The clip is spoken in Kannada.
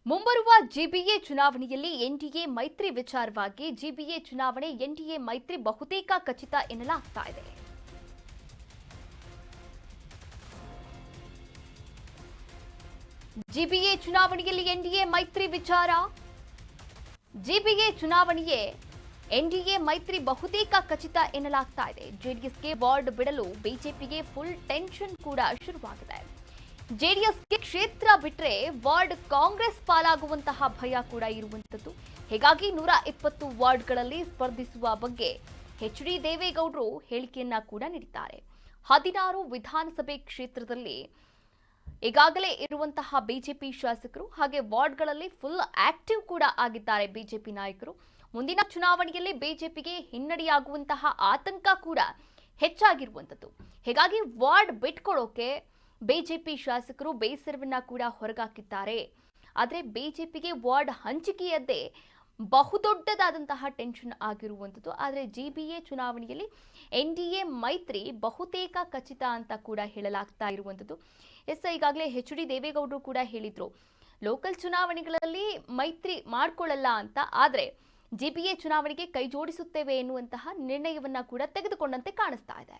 ಮುಂಬರುವ ಜಿಬಿಎ ಚುನಾವಣೆಯಲ್ಲಿ ಎನ್ಡಿಎ ಮೈತ್ರಿ ವಿಚಾರವಾಗಿ ಜಿಬಿಎ ಚುನಾವಣೆ ಎನ್ಡಿಎ ಮೈತ್ರಿ ಬಹುತೇಕ ಖಚಿತ ಎನ್ನಲಾಗ್ತಾ ಇದೆ. ಜಿಬಿಎ ಚುನಾವಣೆಯಲ್ಲಿ ಎನ್ಡಿಎ ಮೈತ್ರಿ ವಿಚಾರ. ಜಿಬಿಎ ಚುನಾವಣೆಯೇ ಎನ್ಡಿಎ ಮೈತ್ರಿ ಬಹುತೇಕ ಖಚಿತ ಎನ್ನಲಾಗ್ತಾ ಇದೆ. ಜೆಡಿಎಸ್ಗೆ ವಾರ್ಡ್ ಬಿಡಲು ಬಿಜೆಪಿಗೆ ಫುಲ್ ಟೆನ್ಷನ್ ಕೂಡ ಶುರುವಾಗಿದೆ. ಜೆಡಿಎಸ್ಗೆ ಕ್ಷೇತ್ರ ಬಿಟ್ರೆ ವಾರ್ಡ್ ಕಾಂಗ್ರೆಸ್ ಪಾಲಾಗುವಂತಹ ಭಯ ಕೂಡ ಇರುವಂತದ್ದು. ಹೀಗಾಗಿ 120 ವಾರ್ಡ್ಗಳಲ್ಲಿ ಸ್ಪರ್ಧಿಸುವ ಬಗ್ಗೆ ಎಚ್.ಡಿ. ದೇವೇಗೌಡರು ಹೇಳಿಕೆಯನ್ನ ಕೂಡ ನೀಡಿದ್ದಾರೆ. 16 ವಿಧಾನಸಭೆ ಕ್ಷೇತ್ರದಲ್ಲಿ ಈಗಾಗಲೇ ಇರುವಂತಹ ಬಿಜೆಪಿ ಶಾಸಕರು ಹಾಗೆ ವಾರ್ಡ್ಗಳಲ್ಲಿ ಫುಲ್ ಆಕ್ಟಿವ್ ಕೂಡ ಆಗಿದ್ದಾರೆ ಬಿಜೆಪಿ ನಾಯಕರು. ಮುಂದಿನ ಚುನಾವಣೆಯಲ್ಲಿ ಬಿಜೆಪಿಗೆ ಹಿನ್ನಡೆಯಾಗುವಂತಹ ಆತಂಕ ಕೂಡ ಹೆಚ್ಚಾಗಿರುವಂತದ್ದು. ಹೀಗಾಗಿ ವಾರ್ಡ್ ಬಿಟ್ಕೊಳ್ಳೋಕೆ ಬಿಜೆಪಿ ಶಾಸಕರು ಬೇಸರವನ್ನ ಕೂಡ ಹೊರಗಾಕಿದ್ದಾರೆ. ಆದರೆ ಬಿಜೆಪಿಗೆ ವಾರ್ಡ್ ಹಂಚಿಕೆಯದ್ದೇ ಬಹುದೊಡ್ಡದಾದಂತಹ ಟೆನ್ಷನ್ ಆಗಿರುವಂಥದ್ದು. ಆದರೆ ಜಿಬಿಎ ಚುನಾವಣೆಯಲ್ಲಿ ಎನ್ಡಿಎ ಮೈತ್ರಿ ಬಹುತೇಕ ಖಚಿತ ಅಂತ ಕೂಡ ಹೇಳಲಾಗ್ತಾ ಇರುವಂಥದ್ದು. ಈಗಾಗಲೇ ಎಚ್.ಡಿ. ದೇವೇಗೌಡರು ಕೂಡ ಹೇಳಿದ್ರು, ಲೋಕಲ್ ಚುನಾವಣೆಗಳಲ್ಲಿ ಮೈತ್ರಿ ಮಾಡ್ಕೊಳ್ಳಲ್ಲ ಅಂತ, ಆದರೆ ಜಿಬಿಎ ಚುನಾವಣೆಗೆ ಕೈ ಜೋಡಿಸುತ್ತೇವೆ ಎನ್ನುವಂತಹ ನಿರ್ಣಯವನ್ನ ಕೂಡ ತೆಗೆದುಕೊಂಡಂತೆ ಕಾಣಿಸ್ತಾ ಇದೆ.